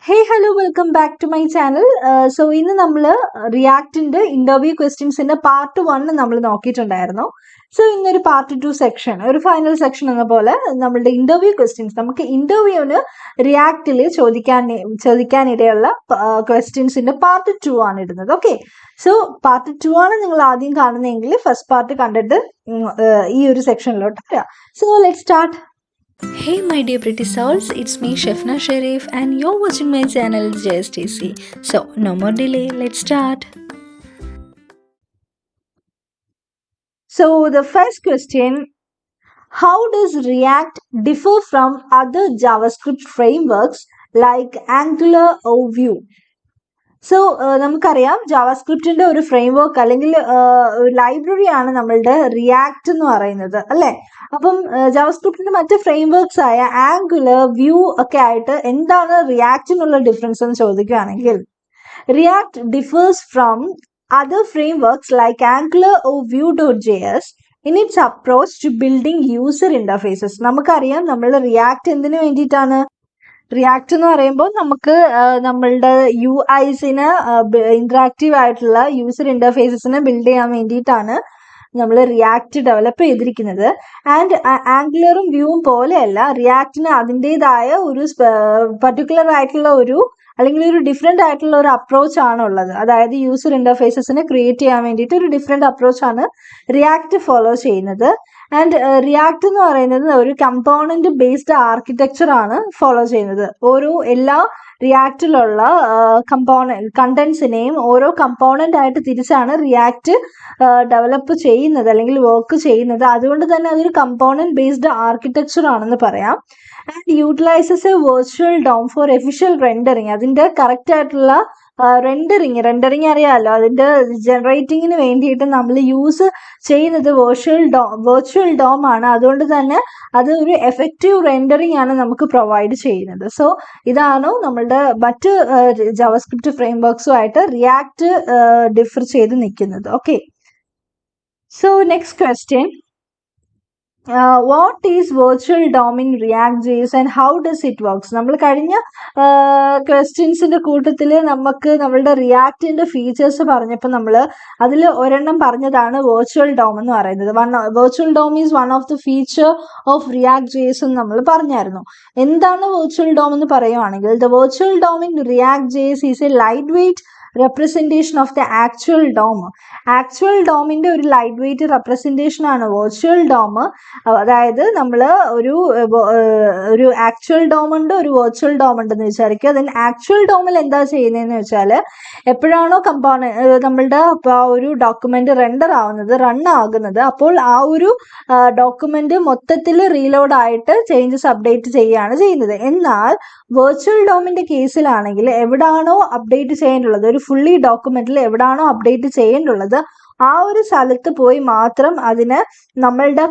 Hey, hello, welcome back to my channel. So, ഇന്ന് നമ്മൾ റിയാക്ടിന്റെ interview ക്വസ്റ്റ്യൻസിന്റെ part 1 നമ്മൾ നോക്കിയിട്ടുണ്ടായിരുന്നു. So ഇന്നൊരു പാർട്ട് 2 സെക്ഷൻ, ഒരു ഫൈനൽ സെക്ഷൻ എന്ന പോലെ നമ്മളുടെ ഇന്റർവ്യൂ ക്വസ്റ്റ്യൻസ്, നമുക്ക് ഇന്റർവ്യൂവിന് റിയാക്ടിൽ ചോദിക്കാനിടയുള്ള ക്വസ്റ്റ്യൻസിന്റെ പാർട്ട് 2 ആണ് ഇടുന്നത്. ഓക്കെ, സോ പാർട്ട് 2 ആണ് നിങ്ങൾ ആദ്യം കാണുന്നതെങ്കിൽ ഫസ്റ്റ് പാർട്ട് കണ്ടിട്ട് ഈ ഒരു സെക്ഷനിലോട്ട് വരാം. So let start. Hey my dear pretty souls, it's me Shefna Sharif and you're watching my channel JSTC. So no more delay, let's start. So the first question, how does React differ from other JavaScript frameworks like Angular or Vue? So നമുക്കറിയാം ജാവാസ്ക്രിപ്റ്റിന്റെ ഒരു framework അല്ലെങ്കിൽ library ആണ് നമ്മളുടെ react എന്ന് പറയുന്നത്, അല്ലെ? അപ്പം ജാവാസ്ക്രിപ്റ്റിന്റെ മറ്റ് ഫ്രെയിംവർക്ക്സ് ആയ ആംഗുലർ, വ്യൂ ഒക്കെ ആയിട്ട് എന്താണ് റിയാക്ടിനുള്ള ഡിഫറൻസ് എന്ന് ചോദിക്കുകയാണെങ്കിൽ, react differs from other frameworks like Angular or Vue.js in its approach to building user interfaces. നമുക്കറിയാം നമ്മൾ റിയാക്ട് എന്തിനു വേണ്ടിയിട്ടാണ്? റിയാക്ട് എന്ന് പറയുമ്പോൾ നമുക്ക് നമ്മളുടെ UIസിന് ഇന്ററാക്റ്റീവ് ആയിട്ടുള്ള യൂസർ ഇന്റർഫേസസിനെ ബിൽഡ് ചെയ്യാൻ വേണ്ടിയിട്ടാണ് നമ്മൾ റിയാക്ട് ഡെവലപ്പ് ചെയ്തിരിക്കുന്നത്. ആൻഡ് ആംഗുലറും വ്യൂവും പോലെയല്ല, റിയാക്ടിന് അതിൻ്റെതായ ഒരു പർട്ടിക്കുലർ ആയിട്ടുള്ള ഒരു അല്ലെങ്കിൽ ഒരു ഡിഫറെന്റ് ആയിട്ടുള്ള ഒരു അപ്രോച്ച് ആണ് ഉള്ളത്. അതായത് യൂസർ ഇന്റർഫേസസിനെ ക്രിയേറ്റ് ചെയ്യാൻ വേണ്ടിയിട്ട് ഒരു ഡിഫറെന്റ് അപ്രോച്ച് ആണ് റിയാക്ട് ഫോളോ ചെയ്യുന്നത്. ആൻഡ് റിയാക്ട് എന്ന് പറയുന്നത് ഒരു കമ്പോണന്റ് ബേസ്ഡ് ആർക്കിടെക്ചർ ആണ് ഫോളോ ചെയ്യുന്നത്. എല്ലാ റിയാക്റ്റിലുള്ള കണ്ടന്റ്സിനെയും ഓരോ കമ്പോണന്റ് ആയിട്ട് തിരിച്ചാണ് റിയാക്ട് ഡെവലപ്പ് ചെയ്യുന്നത് അല്ലെങ്കിൽ വർക്ക് ചെയ്യുന്നത്. അതുകൊണ്ട് തന്നെ അതൊരു കമ്പോണന്റ് ബേസ്ഡ് ആർക്കിടെക്ചർ ആണെന്ന് പറയാം. And utilises a virtual DOM for efficient rendering. അതിന്റെ കറക്റ്റ് ആയിട്ടുള്ള റെൻഡറിങ് അറിയാമല്ലോ, അതിന്റെ ജനറേറ്റിങ്ങിന് വേണ്ടിയിട്ട് നമ്മൾ യൂസ് ചെയ്യുന്നത് വെർച്വൽ ഡോം ആണ്. അതുകൊണ്ട് തന്നെ അത് ഒരു എഫക്റ്റീവ് റെൻഡറിങ് ആണ് നമുക്ക് പ്രൊവൈഡ് ചെയ്യുന്നത്. സോ ഇതാണ് നമ്മളുടെ മറ്റ് ജാവാസ്ക്രിപ്റ്റ് ഫ്രെയിംവർക്സുമായിട്ട് റിയാക്ട് ഡിഫർ ചെയ്ത് നിൽക്കുന്നത്. Okay, so next question, what is virtual DOM in React.js and how does it works? നമ്മൾ കഴിഞ്ഞ ക്വസ്റ്റ്യൻസിന്റെ കൂട്ടത്തിൽ നമുക്ക് നമ്മളുടെ റിയാക്ടിന്റെ ഫീച്ചേഴ്സ് പറഞ്ഞപ്പോൾ നമ്മൾ അതിൽ ഒരെണ്ണം പറഞ്ഞതാണ് വെർച്വൽ ഡോം എന്ന് പറയുന്നത്. Virtual DOM is one of the feature of React.js എന്ന് നമ്മൾ പറഞ്ഞായിരുന്നു. എന്താണ് വെർച്വൽ ഡോം എന്ന് പറയുവാണെങ്കിൽ, the virtual DOM in React.js is a lightweight representation of the actual DOM. Actual ഡോമിന്റെ ഒരു ലൈറ്റ് വെയ്റ്റ് റെപ്രസെന്റേഷൻ ആണ് വെർച്വൽ ഡോം. അതായത് നമ്മൾ ഒരു ആക്ച്വൽ ഡോം ഉണ്ട്, ഒരു വെർച്വൽ ഡോം ഉണ്ടെന്ന് വിചാരിക്കുക. അതിന് ആക്ച്വൽ ഡോമിൽ എന്താ ചെയ്യുന്നതെന്ന് വെച്ചാൽ, എപ്പോഴാണോ നമ്മളുടെ ഒരു ഡോക്യുമെന്റ് റൺ ആകുന്നത്, അപ്പോൾ ആ ഒരു ഡോക്യുമെന്റ് മൊത്തത്തിൽ റീലോഡ് ആയിട്ട് ചേഞ്ചസ് അപ്ഡേറ്റ് ചെയ്യുകയാണ് ചെയ്യുന്നത്. എന്നാൽ വെർച്വൽ ഡോമിന്റെ കേസിലാണെങ്കിൽ എവിടാണോ അപ്ഡേറ്റ് ചെയ്യേണ്ടുള്ളത്, ഒരു ഫുള്ളി ഡോക്യുമെന്റിൽ എവിടാണോ അപ്ഡേറ്റ് ചെയ്യേണ്ടുള്ളത് ആ ഒരു സ്ഥലത്ത് പോയി മാത്രം അതിന് നമ്മളുടെ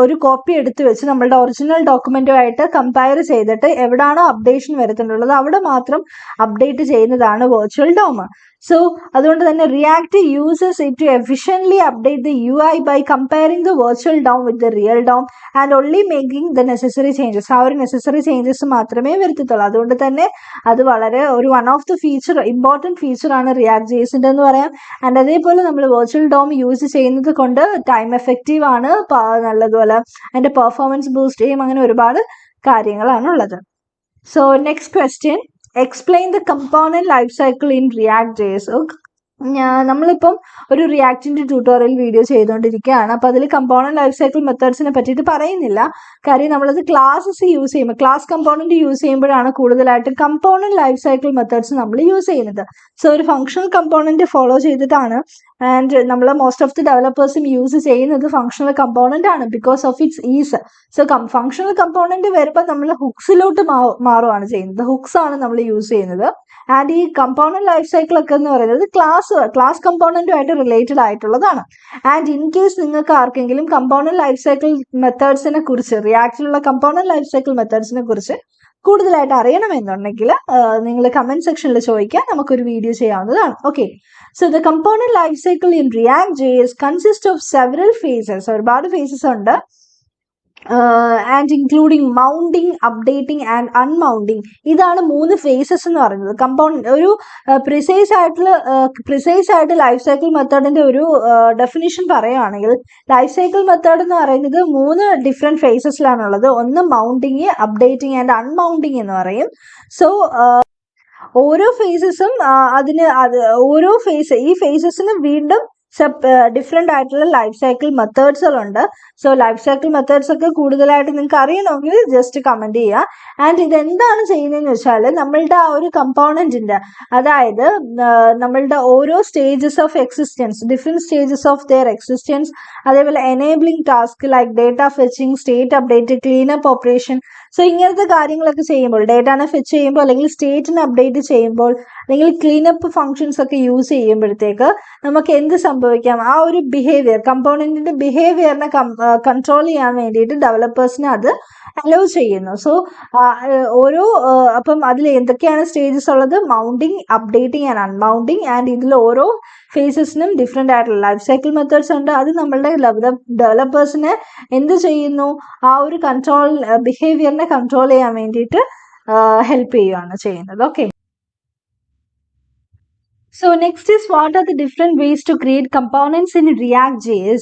ഒരു കോപ്പി എടുത്ത് വെച്ച് നമ്മളുടെ ഒറിജിനൽ ഡോക്യുമെന്റുമായിട്ട് കമ്പയർ ചെയ്തിട്ട് എവിടാണോ അപ്ഡേഷൻ വരുത്തേണ്ടുള്ളത് അവിടെ മാത്രം അപ്ഡേറ്റ് ചെയ്യുന്നതാണ് വെർച്വൽ ഡോം. സോ അതുകൊണ്ട് തന്നെ React uses it to efficiently update the UI by comparing the virtual DOM with the real DOM and only making the necessary changes. ആ ഒരു നെസസറി ചേഞ്ചസ് മാത്രമേ വരുത്തത്തുള്ളൂ. അതുകൊണ്ട് തന്നെ അത് വളരെ ഒരു one of the important feature ആണ് React.jsന്റെ എന്ന് പറയാം. ആൻഡ് അതേപോലെ നമ്മൾ വെർച്വൽ ഡോം യൂസ് ചെയ്യുന്നത് കൊണ്ട് ടൈം എഫക്റ്റീവ് ആണ്, നല്ലതുപോലെ അതിന്റെ പെർഫോമൻസ് ബൂസ്റ്റ് ചെയ്യും, അങ്ങനെ ഒരുപാട് കാര്യങ്ങളാണുള്ളത്. So next question, explain the component lifecycle in React.js. നമ്മളിപ്പം ഒരു റിയാക്ടിന്റെ ട്യൂട്ടോറിയൽ വീഡിയോ ചെയ്തുകൊണ്ടിരിക്കുകയാണ്. അപ്പോൾ അതിൽ കമ്പോണന്റ് ലൈഫ് സൈക്കിൾ മെത്തേഡ്സിനെ പറ്റിയിട്ട് പറയുന്നില്ല. കാര്യം നമ്മളത് ക്ലാസ്സസ് യൂസ് ചെയ്യുമ്പോൾ, ക്ലാസ് കമ്പോണന്റ് യൂസ് ചെയ്യുമ്പോഴാണ് കൂടുതലായിട്ട് കമ്പോണന്റ് ലൈഫ് സൈക്കിൾ മെത്തേഡ്സ് നമ്മൾ യൂസ് ചെയ്യുന്നത്. സോ ഒരു ഫങ്ഷണൽ കമ്പോണന്റ് ഫോളോ ചെയ്തിട്ടാണ്, ആൻഡ് നമ്മൾ മോസ്റ്റ് ഓഫ് ദി ഡെവലപ്പേഴ്സും യൂസ് ചെയ്യുന്നത് ഫങ്ഷണൽ കമ്പോണന്റ് ആണ് because of its is. So functional component വരുമ്പോൾ നമ്മൾ ഹുക്സിലോട്ട് മാറുകയാണ് ചെയ്യുന്നത്. ഹുക്സ് ആണ് നമ്മൾ യൂസ് ചെയ്യുന്നത്. ആൻഡ് ഈ കമ്പോണന്റ് ലൈഫ് സൈക്കിൾ ഒക്കെ എന്ന് പറയുന്നത് ക്ലാസ് കമ്പോണന്റുമായിട്ട് റിലേറ്റഡ് ആയിട്ടുള്ളതാണ്. ആൻഡ് ഇൻ കേസ് നിങ്ങൾക്ക് ആർക്കെങ്കിലും കമ്പോണന്റ് ലൈഫ് സൈക്കിൾ മെത്തേഡ്സിനെ കുറിച്ച്, റിയാക്ടിലുള്ള കമ്പോണന്റ് ലൈഫ് സൈക്കിൾ മെത്തേഡ്സിനെ കുറിച്ച് കൂടുതലായിട്ട് അറിയണമെന്നുണ്ടെങ്കിൽ നിങ്ങൾ കമന്റ് സെക്ഷനിൽ ചോദിക്കാൻ നമുക്കൊരു വീഡിയോ ചെയ്യാവുന്നതാണ്. Okay, so the component life cycle in React.js consist of several phases. ഒരുപാട് ഫേസസ് ഉണ്ട്. And including mounting, updating and unmounting. ഇതാണ് 3 ഫേസസ് എന്ന് പറയുന്നത്. കമ്പൗണ്ട് ഒരു പ്രിസൈസ് ആയിട്ട് ലൈഫ് സൈക്കിൾ മെത്തേഡിന്റെ ഒരു ഡെഫിനിഷൻ പറയുകയാണെങ്കിൽ, ലൈഫ് സൈക്കിൾ മെത്തേഡ് എന്ന് പറയുന്നത് 3 ഡിഫറെന്റ് ഫേസസിലാണുള്ളത്. ഒന്ന് മൗണ്ടിങ്, അപ്ഡേറ്റിംഗ് ആൻഡ് അൺമൗണ്ടിങ് എന്ന് പറയും. സോ ഓരോ ഫേസസും ഈ ഫേസസിന് വീണ്ടും ഡിഫറെന്റ് ആയിട്ടുള്ള ലൈഫ് സൈക്കിൾ മെത്തേഡ്സുകളുണ്ട്. സോ ലൈഫ് സൈക്കിൾ മെത്തേഡ്സ് ഒക്കെ കൂടുതലായിട്ട് നിങ്ങൾക്ക് അറിയണമെങ്കിൽ ജസ്റ്റ് കമന്റ് ചെയ്യുക. ആൻഡ് ഇതെന്താണ് ചെയ്യുന്നതെന്ന് വെച്ചാൽ, നമ്മളുടെ ആ ഒരു കമ്പോണന്റിന്റെ, അതായത് നമ്മളുടെ ഓരോ stages of existence, different stages of their existence, അതേപോലെ enabling task like data fetching, state update, cleanup operation. So ഇങ്ങനത്തെ കാര്യങ്ങളൊക്കെ ചെയ്യുമ്പോൾ, ഡേറ്റാനെ ഫെച്ച് ചെയ്യുമ്പോൾ, അല്ലെങ്കിൽ സ്റ്റേറ്റിനെ അപ്ഡേറ്റ് ചെയ്യുമ്പോൾ, അല്ലെങ്കിൽ ക്ലീനപ്പ് ഫങ്ഷൻസ് ഒക്കെ യൂസ് ചെയ്യുമ്പോഴത്തേക്ക് നമുക്ക് എന്ത് സംഭവിക്കാം, ആ ഒരു ബിഹേവിയർ, കമ്പോണന്റിന്റെ ബിഹേവിയറിനെ കൺട്രോൾ ചെയ്യാൻ വേണ്ടിയിട്ട് ഡെവലപ്പേഴ്സിന് അത് അലോ ചെയ്യുന്നു. സോ അപ്പം അതിൽ എന്തൊക്കെയാണ് സ്റ്റേജസ് ഉള്ളത്? Mounting, updating and unmounting. And ഇതിൽ ഓരോ ഫേസസിനും ഡിഫറെന്റ് ആയിട്ടുള്ള ലൈഫ് സൈക്കിൾ മെത്തേഡ്സ് ഉണ്ട്. അത് നമ്മളുടെ ഡെവലപ്പേഴ്സിനെ എന്ത് ചെയ്യുന്നു, ആ ഒരു ബിഹേവിയറിനെ കൺട്രോൾ ചെയ്യാൻ വേണ്ടിയിട്ട് ഹെൽപ്പ് ചെയ്യുകയാണ് ചെയ്യുന്നത്. Okay. So next is, what are the different ways to create components in React.js?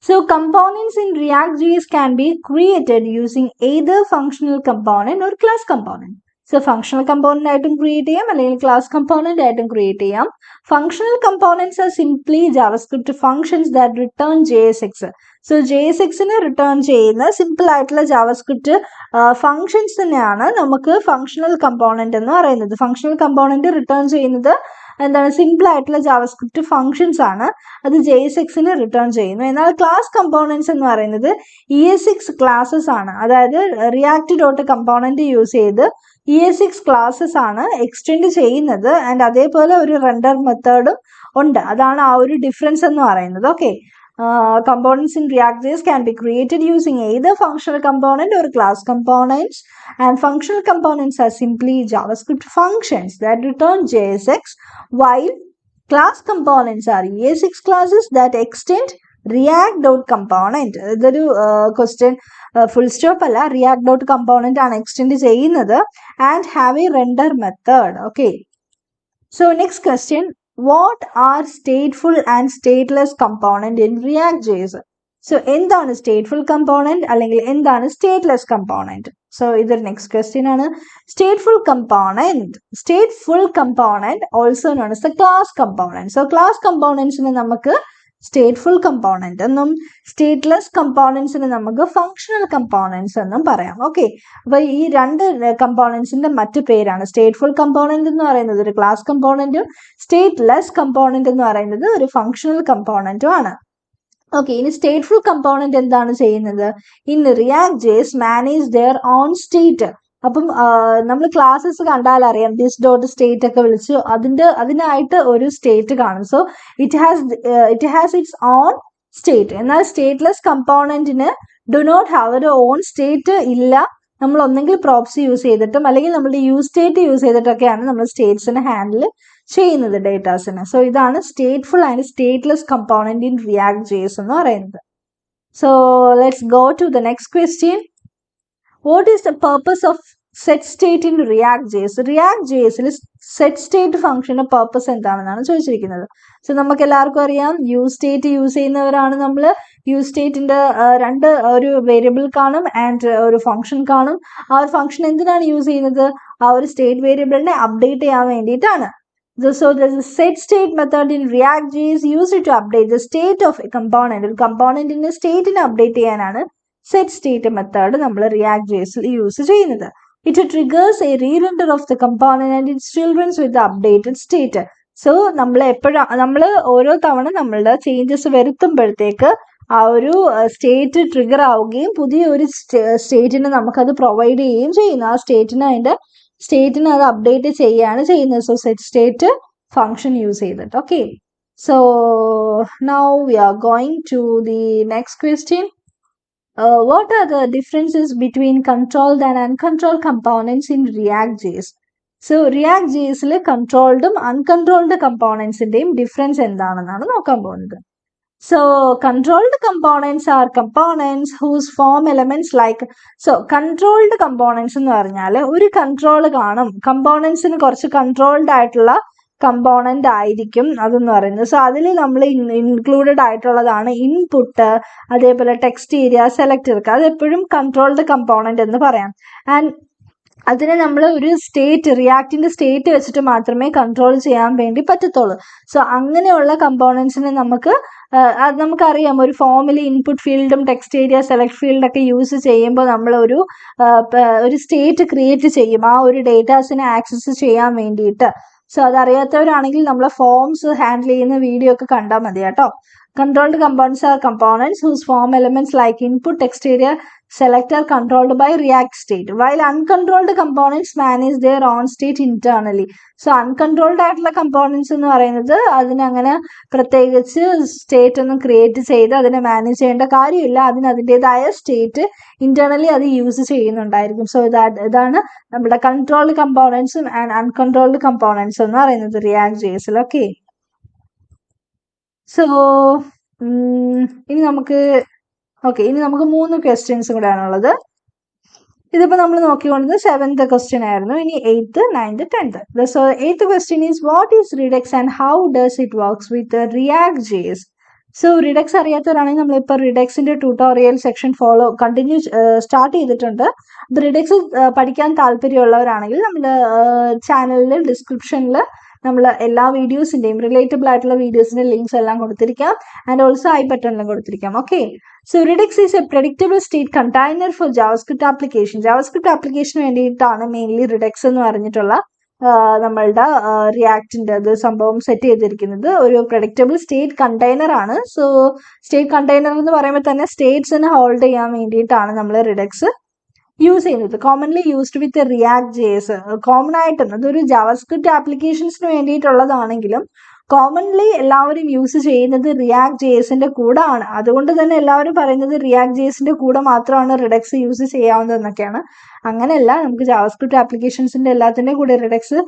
So components in React.js can be created using either functional component or class component. So functional component ആയിട്ടും create ചെയ്യാം, അല്ലെങ്കിൽ class component ആയിട്ടും create ചെയ്യാം. Functional components are simply JavaScript functions that return JSX. So JSXനെ return ചെയ്യുന്ന simple ആയിട്ടുള്ള JavaScript functions തന്നെയാണ് നമുക്ക് ഫങ്ഷണൽ കമ്പോണന്റ് എന്ന് പറയുന്നത്. ഫങ്ഷണൽ കമ്പോണന്റ് റിട്ടേൺ ചെയ്യുന്നത് എന്താണ്? സിമ്പിൾ ആയിട്ടുള്ള ജാവാസ്ക്രിപ്റ്റ് ഫങ്ഷൻസ് ആണ്. അത് JSXനെ റിട്ടേൺ ചെയ്യുന്നു. എന്നാൽ ക്ലാസ് കമ്പോണൻസ് എന്ന് പറയുന്നത് ES6 ക്ലാസ്സസ് ആണ്. അതായത് റിയാക്ട് ഡോട്ട് കമ്പോണന്റ് യൂസ് ചെയ്ത് ES6 ക്ലാസ്സസ് ആണ് എക്സ്റ്റെൻഡ് ചെയ്യുന്നത്. ആൻഡ് അതേപോലെ ഒരു റെൻഡർ മെത്തേഡും ഉണ്ട്. അതാണ് ആ ഒരു ഡിഫറൻസ് എന്ന് പറയുന്നത്. Okay. Components in React.js can be created using either functional component or class components, and functional components are simply JavaScript functions that return JSX, while class components are ES6 classes that extend React.component. ഇതൊരു question full stop അല്ല, React.component ആണ് extend ചെയ്യുന്നത്, and have A render method. Okay. So next question, what are stateful and stateless component in React.js? So എന്താണ് stateful component അല്ലെങ്കിൽ എന്താണ് stateless component? So ഇതൊരു next question ആണ്. stateful component also known as the class component. So class componentsനെ നമുക്ക് stateful component എന്നും stateless componentsനെ നമുക്ക് functional components എന്നും പറയാം. ഓക്കെ. അപ്പൊ ഈ രണ്ട് കമ്പോണൻസിന്റെ മറ്റു പേരാണ്. stateful component എന്ന് പറയുന്നത് ഒരു ക്ലാസ് കമ്പോണന്റും stateless component എന്ന് പറയുന്നത് ഒരു ഫങ്ഷണൽ കമ്പോണന്റും ആണ്. ഓക്കെ. ഇനി stateful component എന്താണ് ചെയ്യുന്നത്? In React.js manage their own state. അപ്പം നമ്മൾ ക്ലാസ്സസ് കണ്ടാൽ അറിയാം, ദിസ് ഡോട്ട് സ്റ്റേറ്റ് ഒക്കെ വിളിച്ച് അതിനായിട്ട് ഒരു സ്റ്റേറ്റ് കാണും. So it has it's on state. എന്നാൽ സ്റ്റേറ്റ്ലെസ് കമ്പോണന്റിന് ഡു നോട്ട് ഹാവ് ഒരു ഓൺ സ്റ്റേറ്റ് ഇല്ല. നമ്മൾ ഒന്നെങ്കിൽ പ്രോപ്സ് യൂസ് ചെയ്തിട്ടും അല്ലെങ്കിൽ നമ്മുടെ യൂസ് സ്റ്റേറ്റ് യൂസ് ചെയ്തിട്ടൊക്കെയാണ് നമ്മൾ സ്റ്റേറ്റ്സിനെ ഹാൻഡിൽ ചെയ്യുന്നത്, ഡേറ്റാസിന്. സോ ഇതാണ് stateful and stateless component in React.js എന്ന് പറയുന്നത്. So let's go to the next question. What is the purpose of set state in React.js? React.jsൽ set state ഫംഗ്ഷന്റെ പർപ്പസ് എന്താണെന്നാണ് ചോദിച്ചിരിക്കുന്നത്. സോ നമുക്ക് എല്ലാവർക്കും അറിയാം, യൂസ് സ്റ്റേറ്റ് യൂസ് ചെയ്യുന്നവരാണ് നമ്മൾ. യൂസ് സ്റ്റേറ്റിന്റെ രണ്ട് ഒരു വേരിയബിൾ കാണും ആൻഡ് ഒരു ഫംഗ്ഷൻ കാണും. ആ ഒരു ഫംഗ്ഷൻ എന്തിനാണ് യൂസ് ചെയ്യുന്നത്? ആ ഒരു സ്റ്റേറ്റ് വേരിയബിളിനെ അപ്ഡേറ്റ് ചെയ്യാൻ വേണ്ടിയിട്ടാണ്. So there's a set state method in React.js used to update the state of a component. ഒരു കമ്പോണന്റിന്റെ സ്റ്റേറ്റിനെ അപ്ഡേറ്റ് ചെയ്യാനാണ് സെറ്റ് സ്റ്റേറ്റ് മെത്തേഡ് നമ്മൾ React.jsൽ യൂസ് ചെയ്യുന്നത്. It triggers a rerender of the component and it childrens with updated state. So നമ്മൾ ഓരോ തവണ നമ്മളുടെ ചേഞ്ചസ് വരുത്തുമ്പോഴത്തേക്ക് ആ ഒരു സ്റ്റേറ്റ് ട്രിഗർ ആവുകയും പുതിയ ഒരു സ്റ്റേറ്റിന് നമുക്കത് പ്രൊവൈഡ് ചെയ്യുകയും ചെയ്യുന്നു. ആ സ്റ്റേറ്റിന് അത് അപ്ഡേറ്റ് ചെയ്യുകയാണ് ചെയ്യുന്നത്. So set state function use ചെയ്തിട്ട്. Okay. So now we are going to the next question. What are the differences between controlled and uncontrolled components in React.js? So React.jsൽ കൺട്രോൾഡും അൺകൺട്രോൾഡ് കമ്പോണൻസിന്റെയും ഡിഫറൻസ് എന്താണെന്നാണ് നോക്കാൻ പോകുന്നത്. So controlled components are components whose form elements like controlled components എന്ന് പറഞ്ഞാൽ ഒരു control കാണും, കമ്പോണൻസിന് കുറച്ച് കൺട്രോൾഡ് ആയിട്ടുള്ള കമ്പോണന്റ് ആയിരിക്കും അതെന്ന് പറയുന്നത്. സോ അതിൽ നമ്മൾ ഇൻക്ലൂഡഡ് ആയിട്ടുള്ളതാണ് ഇൻപുട്ട്, അതേപോലെ ടെക്സ്റ്റ് ഏരിയ, സെലക്ടർ. അതെപ്പോഴും കൺട്രോൾഡ് കമ്പോണന്റ് എന്ന് പറയാം. ആൻഡ് അതിനെ നമ്മൾ ഒരു സ്റ്റേറ്റ്, റിയാക്റ്റിന്റെ സ്റ്റേറ്റ് വെച്ചിട്ട് മാത്രമേ കൺട്രോൾ ചെയ്യാൻ വേണ്ടി പറ്റത്തുള്ളൂ. സോ അങ്ങനെയുള്ള കമ്പോണൻസിനെ അത് നമുക്കറിയാം, ഒരു ഫോമിൽ ഇൻപുട്ട് ഫീൽഡും ടെക്സ്റ്റ് ഏരിയ, സെലക്ട് ഫീൽഡൊക്കെ യൂസ് ചെയ്യുമ്പോൾ നമ്മൾ ഒരു സ്റ്റേറ്റ് ക്രിയേറ്റ് ചെയ്യും ആ ഒരു ഡേറ്റാസിനെ ആക്സസ് ചെയ്യാൻ വേണ്ടിയിട്ട്. സോ അതറിയാത്തവരാണെങ്കിൽ നമ്മളെ ഫോംസ് ഹാൻഡിൽ ചെയ്യുന്ന വീഡിയോ ഒക്കെ കണ്ടാൽ മതി കേട്ടോ. Controlled components are components whose form elements like input, text area, select are controlled by React state, while uncontrolled components manage their own state internally. So uncontrolled ആയിട്ടുള്ള components എന്ന് പറയുന്നത് അതിനങ്ങനെ പ്രത്യേകിച്ച് സ്റ്റേറ്റ് ഒന്നും ക്രിയേറ്റ് ചെയ്ത് അതിനെ മാനേജ് ചെയ്യേണ്ട കാര്യമില്ല. അതിൻ്റെതായ സ്റ്റേറ്റ് ഇന്റേണലി അത് യൂസ് ചെയ്യുന്നുണ്ടായിരിക്കും. സോ ഇതാണ് നമ്മുടെ കൺട്രോൾഡ് കമ്പോണൻസും ആൻഡ് അൺകൺട്രോൾഡ് കമ്പോണൻസ് എന്ന് പറയുന്നത് റിയാക്ട് JS. ഓക്കെ, സോ ഇനി നമുക്ക് 3 ക്വസ്റ്റ്യൻസും കൂടെ ആണുള്ളത്. ഇതിപ്പോ നമ്മൾ നോക്കിക്കൊണ്ടത് 7th ക്വസ്റ്റ്യൻ ആയിരുന്നു. ഇനി 8th, 9th, 10th. So 8th question is what is Redux and how does it works with React JS. So Redux അറിയാത്തവരാണെങ്കിൽ നമ്മളിപ്പോൾ റിഡക്സിന്റെ ട്യൂട്ടോറിയൽ സെക്ഷൻ സ്റ്റാർട്ട് ചെയ്തിട്ടുണ്ട്. അപ്പോൾ റിഡക്സ് പഠിക്കാൻ താല്പര്യമുള്ളവരാണെങ്കിൽ നമ്മുടെ ചാനലിൽ ഡിസ്ക്രിപ്ഷനിൽ നമ്മൾ എല്ലാ വീഡിയോസിന്റെയും റിലേറ്റബിൾ ആയിട്ടുള്ള വീഡിയോസിന്റെ ലിങ്ക്സ് എല്ലാം കൊടുത്തിരിക്കാം. ആൻഡ് ഓൾസോ ഐ ബട്ടണിലും കൊടുത്തിരിക്കാം. Okay, so Redux is a predictable state container for JavaScript application. JavaScript ആപ്ലിക്കേഷന് വേണ്ടിയിട്ടാണ് മെയിൻലി റിഡക്സ് എന്ന് പറഞ്ഞിട്ടുള്ള നമ്മളുടെ റിയാക്ടിന്റെ സംഭവം സെറ്റ് ചെയ്തിരിക്കുന്നത്. ഒരു പ്രെഡിക്റ്റബിൾ സ്റ്റേറ്റ് കണ്ടെയ്നർ ആണ്. സോ സ്റ്റേറ്റ് കണ്ടെയ്നർ എന്ന് പറയുമ്പോൾ തന്നെ സ്റ്റേറ്റ്സിനെ ഹോൾഡ് ചെയ്യാൻ വേണ്ടിയിട്ടാണ് നമ്മൾ റിഡക്സ് യൂസ് ചെയ്യുന്നത്. കോമൺലി യൂസ്ഡ് വിത്ത് റിയാക്ട് JS. കോമൺ ആയിട്ടും അതൊരു ജാവാസ്ക്രിപ്റ്റ് ആപ്ലിക്കേഷൻസിന് വേണ്ടിയിട്ടുള്ളതാണെങ്കിലും കോമൺലി എല്ലാവരും യൂസ് ചെയ്യുന്നത് റിയാക്ട് JSന്റെ കൂടെ ആണ്. അതുകൊണ്ട് തന്നെ എല്ലാവരും പറയുന്നത് റിയാക്ട് JSന്റെ കൂടെ മാത്രമാണ് റിഡക്സ് യൂസ് ചെയ്യാവുന്നതെന്നൊക്കെയാണ്. അങ്ങനെയല്ല, നമുക്ക് ജാവാസ്ക്രിപ്റ്റ് ആപ്ലിക്കേഷൻസിന്റെ എല്ലാത്തിൻ്റെ കൂടെ റിഡക്സ്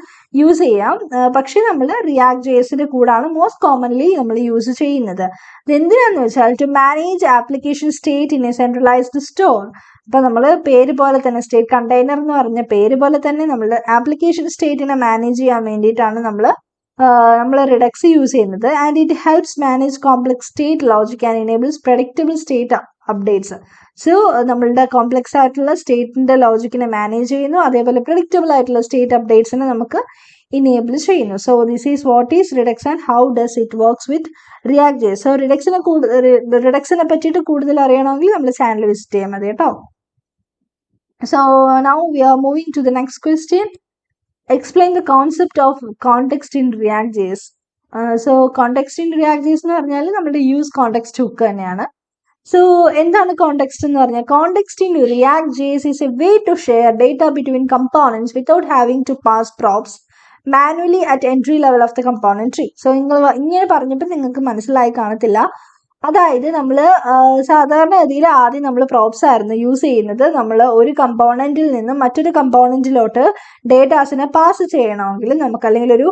യൂസ് ചെയ്യാം. പക്ഷെ നമ്മൾ റിയാക്ട് JSന്റെ കൂടാണ് മോസ്റ്റ് കോമൺലി നമ്മൾ യൂസ് ചെയ്യുന്നത്. ഇതെന്തിനാന്ന് വെച്ചാൽ to manage application state in a centralised store. അപ്പൊ നമ്മൾ പേര് പോലെ തന്നെ സ്റ്റേറ്റ് കണ്ടെയ്നർ എന്ന് പറഞ്ഞ പേര് പോലെ തന്നെ നമ്മൾ ആപ്ലിക്കേഷൻ സ്റ്റേറ്റിനെ മാനേജ് ചെയ്യാൻ വേണ്ടിയിട്ടാണ് നമ്മൾ റിഡക്സ് യൂസ് ചെയ്യുന്നത്. And it helps manage complex state logic and enables predictable state updates. So നമ്മളുടെ കോംപ്ലക്സ് ആയിട്ടുള്ള സ്റ്റേറ്റിന്റെ ലോജിക്കിനെ മാനേജ് ചെയ്യുന്നു, അതേപോലെ പ്രെഡിക്റ്റബിൾ ആയിട്ടുള്ള സ്റ്റേറ്റ് അപ്ഡേറ്റ്സിനെ നമുക്ക് ഇനേബിൾ ചെയ്യുന്നു. So this is what is Redux and how does it works with React JS. So റിഡക്സിനെ പറ്റിയിട്ട് കൂടുതൽ അറിയണമെങ്കിൽ നമ്മൾ ചാനൽ വിസിറ്റ് ചെയ്യാൻ മതി കേട്ടോ. So now we are moving to the next question. Explain the concept of context in React JS. So context in React JS എന്ന് പറഞ്ഞാൽ നമ്മുടെ യൂസ് കോണ്ടെക്സ്റ്റ് ഹുക്ക് തന്നെയാണ്. സോ എന്താണ് കോണ്ടെക്സ്റ്റ് എന്ന് പറഞ്ഞാൽ context in react JS is a way to share data between components without having to pass props manually at entry level of the component tree. So ഇങ്ങനെ പറഞ്ഞപ്പോൾ നിങ്ങൾക്ക് മനസ്സിലായി കാണത്തില്ല. അതായത് നമ്മൾ സാധാരണഗതിയിൽ ആദ്യം നമ്മൾ പ്രോപ്സ് ആയിരുന്നു യൂസ് ചെയ്യുന്നത്. നമ്മൾ ഒരു കമ്പോണന്റിൽ നിന്നും മറ്റൊരു കമ്പോണന്റിലോട്ട് ഡേറ്റാസിനെ പാസ് ചെയ്യണമെങ്കിൽ നമുക്ക്, അല്ലെങ്കിൽ ഒരു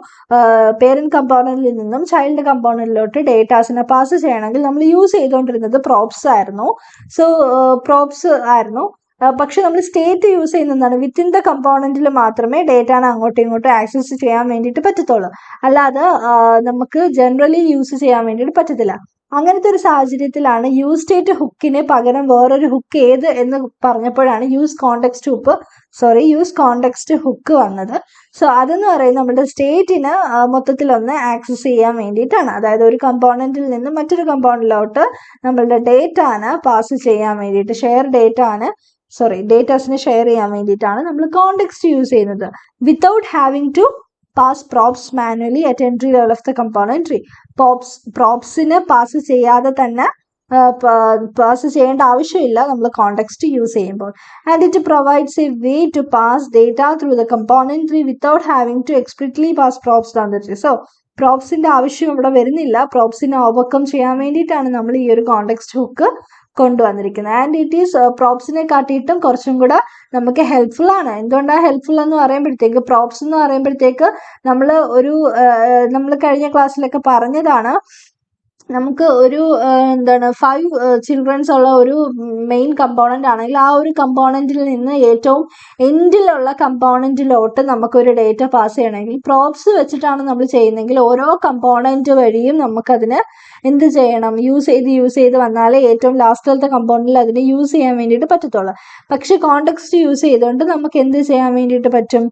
പേരന്റ് കമ്പോണന്റിൽ നിന്നും ചൈൽഡ് കമ്പോണന്റിലോട്ട് ഡേറ്റാസിനെ പാസ് ചെയ്യണമെങ്കിൽ നമ്മൾ യൂസ് ചെയ്തുകൊണ്ടിരുന്നത് പ്രോപ്സ് ആയിരുന്നു. സോ പ്രോപ്സ് ആയിരുന്നു. പക്ഷെ നമ്മൾ സ്റ്റേറ്റ് യൂസ് ചെയ്യുന്നതാണ് വിത്തിൻ ദ കമ്പോണന്റിൽ മാത്രമേ ഡേറ്റാനെ അങ്ങോട്ടും ഇങ്ങോട്ടും ആക്സസ് ചെയ്യാൻ വേണ്ടിയിട്ട് പറ്റത്തുള്ളൂ. അല്ലാതെ നമുക്ക് ജനറലി യൂസ് ചെയ്യാൻ വേണ്ടിയിട്ട് പറ്റത്തില്ല. അങ്ങനത്തെ ഒരു സാഹചര്യത്തിലാണ് യൂസ് സ്റ്റേറ്റ് ഹുക്കിന് പകരം വേറൊരു ഹുക്ക് ഏത് എന്ന് പറഞ്ഞപ്പോഴാണ് യൂസ് കോണ്ടെക്സ്റ്റ് ഹുക്ക് വന്നത്. സോ അതെന്ന് പറയുന്നത് നമ്മുടെ സ്റ്റേറ്റിന് മൊത്തത്തിലൊന്ന് ആക്സസ് ചെയ്യാൻ വേണ്ടിയിട്ടാണ്. അതായത് ഒരു കമ്പോണന്റിൽ നിന്ന് മറ്റൊരു കമ്പോണന്റിലോട്ട് നമ്മളുടെ ഡേറ്റാനെ പാസ് ചെയ്യാൻ വേണ്ടിയിട്ട് ഡേറ്റാസിനെ ഷെയർ ചെയ്യാൻ വേണ്ടിയിട്ടാണ് നമ്മൾ കോണ്ടെക്സ്റ്റ് യൂസ് ചെയ്യുന്നത്. Without having to pass props manually at entry level of the component tree. പ്രോപ്സിന് പാസ് ചെയ്യാതെ തന്നെ പാസ് ചെയ്യേണ്ട ആവശ്യമില്ല നമ്മൾ കോണ്ടെക്സ്റ്റ് യൂസ് ചെയ്യുമ്പോൾ. And it provides a way to pass data through the component tree without having to explicitly pass props down the tree. So പ്രോപ്സിന്റെ ആവശ്യം ഇവിടെ വരുന്നില്ല. പ്രോപ്സിനെ ഓവർകം ചെയ്യാൻ വേണ്ടിയിട്ടാണ് നമ്മൾ ഈ ഒരു കോണ്ടെക്സ്റ്റ് ഹുക്ക് കൊണ്ടുവന്നിരിക്കുന്നത്. ആൻഡ് ഇറ്റ് ഈസ് പ്രോപ്സിനെ കാട്ടിയിട്ടും കുറച്ചും കൂടെ നമുക്ക് ഹെൽപ്ഫുൾ ആണ്. എന്തുകൊണ്ടാണ് ഹെൽപ്ഫുൾ എന്ന് പറയുമ്പോഴത്തേക്ക്, പ്രോപ്സ് എന്ന് പറയുമ്പോഴത്തേക്ക് നമ്മൾ കഴിഞ്ഞ ക്ലാസ്സിലൊക്കെ പറഞ്ഞതാണ്, നമുക്ക് ഒരു എന്താണ് 5 ചിൽഡ്രൻസ് ഉള്ള ഒരു മെയിൻ കമ്പോണന്റ് ആണെങ്കിൽ ആ ഒരു കമ്പോണന്റിൽ നിന്ന് ഏറ്റവും എൻഡിലുള്ള കമ്പോണന്റിലോട്ട് നമുക്കൊരു ഡേറ്റ പാസ് ചെയ്യണമെങ്കിൽ പ്രോബ്സ് വെച്ചിട്ടാണ് നമ്മൾ ചെയ്യുന്നതെങ്കിൽ ഓരോ കമ്പോണന്റ് വഴിയും നമുക്കതിന് എന്ത് ചെയ്യണം, യൂസ് ചെയ്ത് വന്നാലേ ഏറ്റവും ലാസ്റ്റിലത്തെ കമ്പോണന്റിൽ അതിനെ യൂസ് ചെയ്യാൻ വേണ്ടിയിട്ട് പറ്റത്തുള്ളൂ. പക്ഷെ കോണ്ടെക്സ്റ്റ് യൂസ് ചെയ്തുകൊണ്ട് നമുക്ക് എന്ത് ചെയ്യാൻ വേണ്ടിയിട്ട് പറ്റും,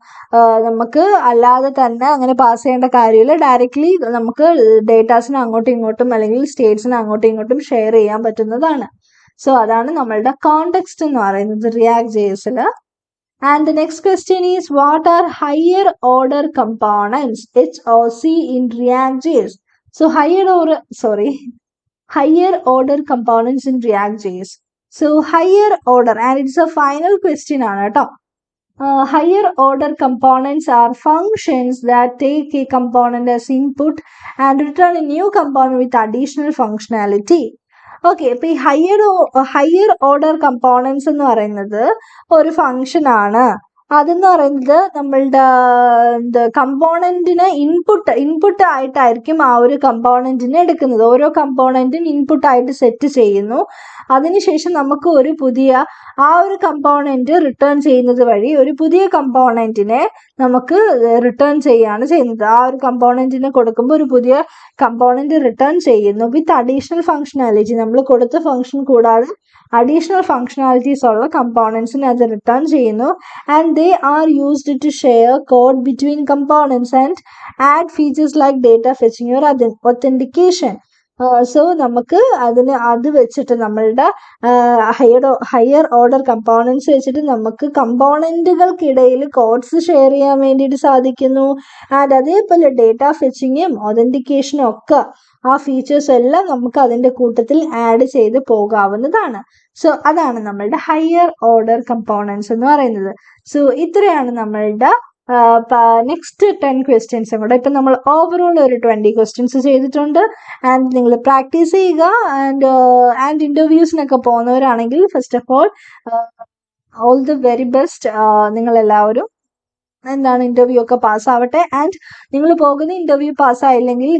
നമുക്ക് അല്ലാതെ തന്നെ അങ്ങനെ പാസ് ചെയ്യേണ്ട കാര്യമില്ല. ഡയറക്റ്റ്ലി നമുക്ക് ഡേറ്റാസിന് അങ്ങോട്ടും ഇങ്ങോട്ടും അല്ലെങ്കിൽ സ്റ്റേറ്റ്സിന് അങ്ങോട്ടും ഇങ്ങോട്ടും ഷെയർ ചെയ്യാൻ പറ്റുന്നതാണ്. സോ അതാണ് നമ്മളുടെ കോണ്ടെക്സ്റ്റ് എന്ന് പറയുന്നത് React.js-ൽ. And the next question is, what are higher order components HOC in React.js? So higher order components in React.js. So higher order, and it's a final question ആണ് കേട്ടോ. Higher order components are functions that take a component as input and return a new component with additional functionality. Okay, ഇപ്പൊ ഈ higher order components എന്ന് പറയുന്നത് ഒരു function ആണ്. അതെന്ന് പറയുന്നത് നമ്മളുടെ കമ്പോണന്റിന് ഇൻപുട്ട് ആയിട്ടായിരിക്കും ആ ഒരു കമ്പോണന്റിനെ എടുക്കുന്നത്. ഓരോ കമ്പോണന്റും ഇൻപുട്ട് ആയിട്ട് സെറ്റ് ചെയ്യുന്നു. അതിനുശേഷം നമുക്ക് ഒരു പുതിയ ആ ഒരു കമ്പോണന്റ് റിട്ടേൺ ചെയ്യുന്നത് വഴി ഒരു പുതിയ കമ്പോണന്റിനെ നമുക്ക് റിട്ടേൺ ചെയ്യാണ് ചെയ്യുന്നത്. ആ ഒരു കമ്പോണന്റിനെ കൊടുക്കുമ്പോൾ ഒരു പുതിയ കമ്പോണന്റ് റിട്ടേൺ ചെയ്യുന്നു വിത്ത് അഡീഷണൽ ഫങ്ഷനാലിറ്റി. നമ്മൾ കൊടുത്ത ഫംഗ്ഷൻ കൂടാതെ അഡീഷണൽ ഫങ്ഷനാലിറ്റീസ് ഉള്ള കമ്പോണൻസിനെ അത് റിട്ടേൺ ചെയ്യുന്നു. And they are used to share code between components and add features like data fetching or authentication. So നമുക്ക് അത് വെച്ചിട്ട് നമ്മളുടെ ഹയർ ഓർഡർ കമ്പോണൻസ് വെച്ചിട്ട് നമുക്ക് കമ്പോണന്റുകൾക്കിടയിൽ കോഡ്സ് ഷെയർ ചെയ്യാൻ വേണ്ടിയിട്ട് സാധിക്കുന്നു. ആൻഡ് അതേപോലെ ഡേറ്റ ഫെച്ചിങ്ങും ഒതന്റിക്കേഷനും ഒക്കെ ആ ഫീച്ചേഴ്സ് എല്ലാം നമുക്ക് അതിൻ്റെ കൂട്ടത്തിൽ ആഡ് ചെയ്ത് പോകാവുന്നതാണ്. സോ അതാണ് നമ്മളുടെ ഹയർ ഓർഡർ കമ്പോണൻസ് എന്ന് പറയുന്നത്. സോ ഇത്രയാണ് നമ്മളുടെ നെക്സ്റ്റ് 10 ക്വസ്റ്റ്യൻസും കൂടെ. ഇപ്പം നമ്മൾ ഓവറോൾ ഒരു 20 ക്വസ്റ്റ്യൻസ് ചെയ്തിട്ടുണ്ട്. ആൻഡ് നിങ്ങൾ പ്രാക്ടീസ് ചെയ്യുക. ആൻഡ് ഇൻ്റർവ്യൂസിനൊക്കെ പോകുന്നവരാണെങ്കിൽ first of all the very best. നിങ്ങളെല്ലാവരും ഇന്റർവ്യൂ ഒക്കെ പാസ്സാവട്ടെ. ആൻഡ് നിങ്ങൾ പോകുന്ന ഇന്റർവ്യൂ പാസ്സായില്ലെങ്കിൽ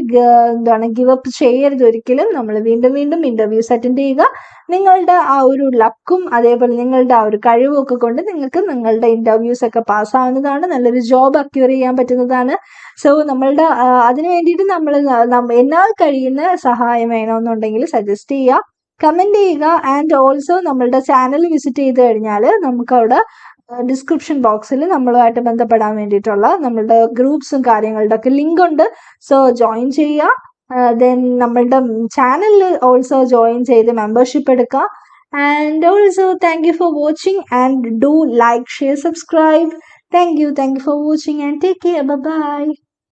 ഗിവ് അപ്പ് ചെയ്യരുത് ഒരിക്കലും. നമ്മൾ വീണ്ടും ഇന്റർവ്യൂസ് അറ്റൻഡ് ചെയ്യുക. നിങ്ങളുടെ ആ ഒരു ലക്കും അതേപോലെ നിങ്ങളുടെ ആ ഒരു കഴിവും ഒക്കെ കൊണ്ട് നിങ്ങൾക്ക് നിങ്ങളുടെ ഇന്റർവ്യൂസ് ഒക്കെ പാസ്സാവുന്നതാണ്. നല്ലൊരു ജോബ് അക്യൂർ ചെയ്യാൻ പറ്റുന്നതാണ്. സോ നമ്മളുടെ അതിനു വേണ്ടിയിട്ട് എന്നാൽ കഴിയുന്ന സഹായം വേണമെന്നുണ്ടെങ്കിൽ സജസ്റ്റ് ചെയ്യുക, കമന്റ് ചെയ്യുക. ആൻഡ് ഓൾസോ നമ്മളുടെ ചാനൽ വിസിറ്റ് ചെയ്ത് കഴിഞ്ഞാൽ നമുക്കവിടെ ഡിസ്ക്രിപ്ഷൻ ബോക്സിൽ നമ്മളുമായിട്ട് ബന്ധപ്പെടാൻ വേണ്ടിയിട്ടുള്ള നമ്മളുടെ ഗ്രൂപ്പ്സും കാര്യങ്ങളുടെ ഒക്കെ ലിങ്ക് ഉണ്ട്. സോ ജോയിൻ ചെയ്യുക. ദെൻ നമ്മളുടെ ചാനലിൽ ഓൾസോ ജോയിൻ ചെയ്ത് മെമ്പർഷിപ്പ് എടുക്കുക. And also thank you for watching and do like, share, subscribe. Thank you for watching and take care. By.